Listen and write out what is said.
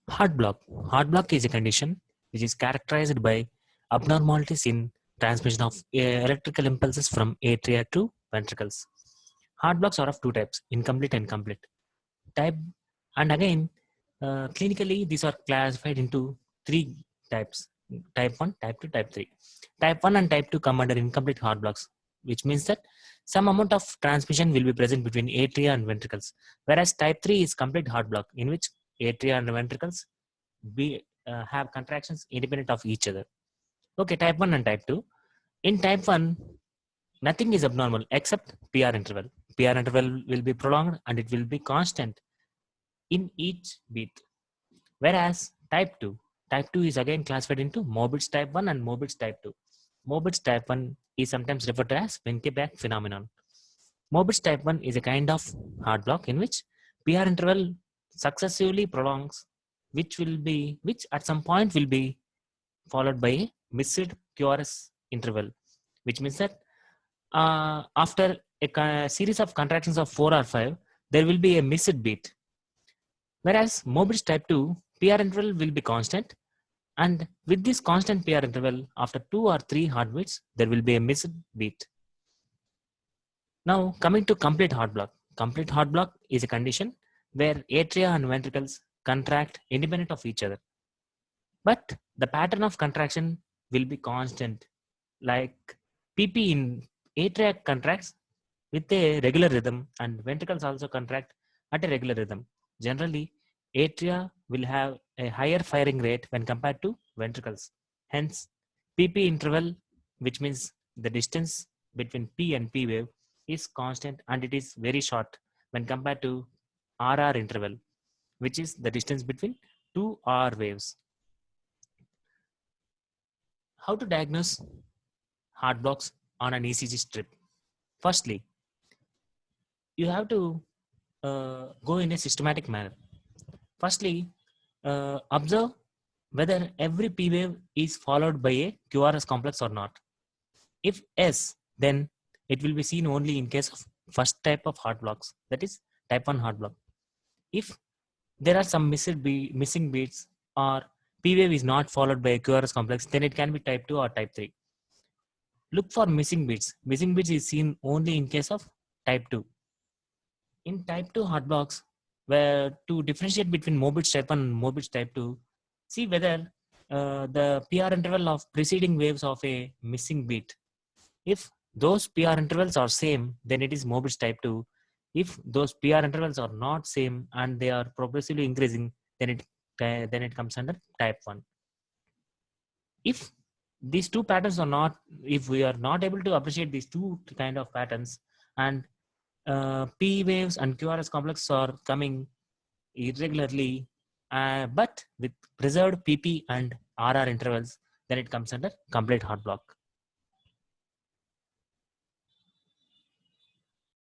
Heart block. Heart block is a condition which is characterized by abnormalities in transmission of electrical impulses from atria to ventricles. Heart blocks are of two types: incomplete and complete. Type and again, clinically these are classified into three types: type 1, type 2, type 3. Type 1 and type 2 come under incomplete heart blocks, which means that some amount of transmission will be present between atria and ventricles, whereas type 3 is complete heart block, in which atria and ventricles have contractions independent of each other. Okay, type 1 and type 2. In type 1, nothing is abnormal except PR interval. PR interval will be prolonged and it will be constant in each beat. Whereas type 2 is again classified into Morbid's type 1 and Morbid's type 2. Morbid's type 1 is sometimes referred to as Wenckebach phenomenon. Morbid's type 1 is a kind of heart block in which PR interval successively prolongs, which at some point will be followed by a missed QRS interval, which means that after a series of contractions of 4 or 5, there will be a missed beat. Whereas Morbid's type 2, PR interval will be constant, and with this constant PR interval, after 2 or 3 heartbeats, there will be a missed beat. Now, coming to complete heart block. Complete heart block is a condition where atria and ventricles contract independent of each other. But the pattern of contraction will be constant. Like PP in atria contracts with a regular rhythm and ventricles also contract at a regular rhythm. Generally, atria will have a higher firing rate when compared to ventricles. Hence, PP interval, which means the distance between P and P wave, is constant and it is very short when compared to RR interval, which is the distance between two R waves. How to diagnose heart blocks on an ECG strip? Firstly, you have to go in a systematic manner. Firstly, observe whether every P wave is followed by a QRS complex or not. If yes, then it will be seen only in case of first type of heart blocks, that is type 1 heart block. If there are some missing beats or P wave is not followed by a QRS complex, then it can be type 2 or type 3. Look for missing beats. Missing beats is seen only in case of type 2. In type 2 heart blocks, where to differentiate between Morbid's type 1 and Morbid's type 2, see whether the PR interval of preceding waves of a missing beat. If those PR intervals are same, then it is Morbid's type 2. If those PR intervals are not same and they are progressively increasing, then it comes under type 1. If these two patterns are not, if we are not able to appreciate these two kind of patterns, and P waves and QRS complex are coming irregularly, but with preserved PP and RR intervals, then it comes under complete heart block.